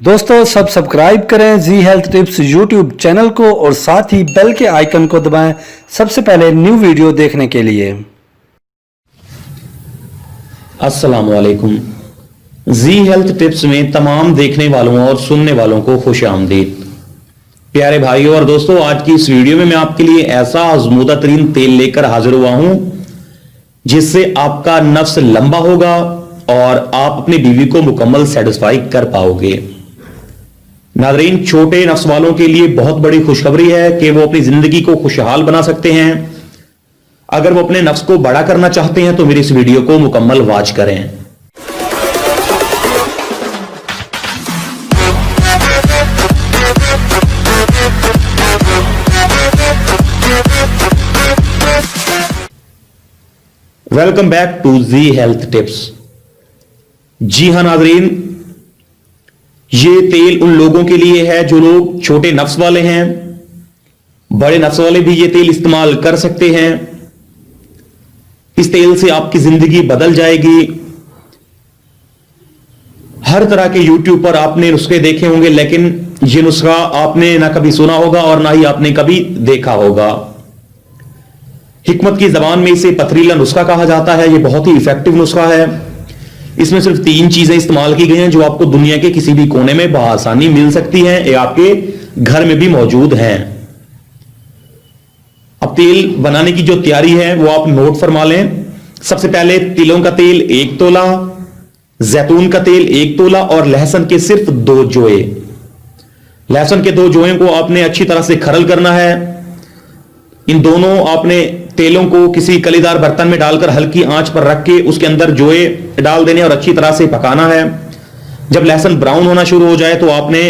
दोस्तों सब सब्सक्राइब करें जी हेल्थ टिप्स यूट्यूब चैनल को और साथ ही बेल के आइकन को दबाएं सबसे पहले न्यू वीडियो देखने के लिए। अस्सलाम वालेकुम। जी हेल्थ टिप्स में तमाम देखने वालों और सुनने वालों को खुश आमदीद। प्यारे भाइयों और दोस्तों, आज की इस वीडियो में मैं आपके लिए ऐसा आजमूदा तरीन तेल लेकर हाजिर हुआ हूं जिससे आपका नफ्स लंबा होगा और आप अपनी बीवी को मुकम्मल सेटिस्फाई कर पाओगे। नाज़रीन, छोटे नफ्स वालों के लिए बहुत बड़ी खुशखबरी है कि वो अपनी जिंदगी को खुशहाल बना सकते हैं। अगर वो अपने नफ्स को बड़ा करना चाहते हैं तो मेरी इस वीडियो को मुकम्मल वॉच करें। Welcome back to G health tips. जी हां नाज़रीन, ये तेल उन लोगों के लिए है जो लोग छोटे नफ्स वाले हैं। बड़े नफ्स वाले भी ये तेल इस्तेमाल कर सकते हैं। इस तेल से आपकी जिंदगी बदल जाएगी। हर तरह के यूट्यूब पर आपने नुस्खे देखे होंगे, लेकिन ये नुस्खा आपने ना कभी सुना होगा और ना ही आपने कभी देखा होगा। हिकमत की जबान में इसे पथरीला नुस्खा कहा जाता है। ये बहुत ही इफेक्टिव नुस्खा है। इसमें सिर्फ 3 चीजें इस्तेमाल की गई हैं जो आपको दुनिया के किसी भी कोने में बआसानी मिल सकती हैं। ये आपके घर में भी मौजूद हैं। अब तेल बनाने की जो तैयारी है वो आप नोट फरमा लें। सबसे पहले तिलों का तेल 1 तोला, जैतून का तेल 1 तोला और लहसुन के सिर्फ 2 जोए। लहसुन के 2 जोए को आपने अच्छी तरह से खरल करना है। इन दोनों आपने तेलों को किसी कलीदार बर्तन में डालकर हल्की आंच पर रख के उसके अंदर जोए डाल देने और अच्छी तरह से पकाना है। जब लहसुन ब्राउन होना शुरू हो जाए तो आपने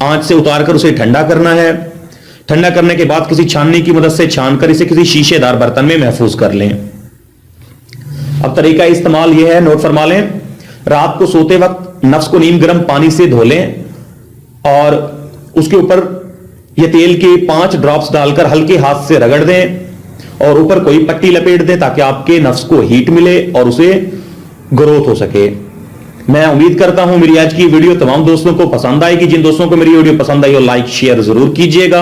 आंच से उतारकर उसे ठंडा करना है। ठंडा करने के बाद किसी छाननी की मदद से छानकर इसे किसी शीशेदार बर्तन में महफूज कर लें। अब तरीका इस्तेमाल यह है, नोट फरमा लें। रात को सोते वक्त नफ्स को नीम गर्म पानी से धो लें और उसके ऊपर यह तेल के 5 ड्रॉप्स डालकर हल्के हाथ से रगड़ दें और ऊपर कोई पट्टी लपेट दें ताकि आपके नफ्स को हीट मिले और उसे ग्रोथ हो सके। मैं उम्मीद करता हूं मेरी आज की वीडियो तमाम दोस्तों को पसंद आएगी। जिन दोस्तों को मेरी वीडियो पसंद आई हो लाइक शेयर जरूर कीजिएगा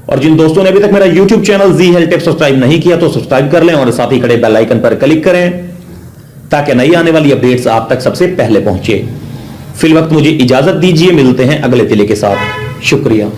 और जिन दोस्तों ने अभी तक मेरा यूट्यूब चैनल जी हेल्थ टिप्स सब्सक्राइब नहीं किया तो सब्सक्राइब कर लें और साथ ही खड़े बेल आइकन पर क्लिक करें ताकि नई आने वाली अपडेट्स आप तक सबसे पहले पहुंचे। फिल वक्त मुझे इजाजत दीजिए, मिलते हैं अगले तेल के साथ। शुक्रिया।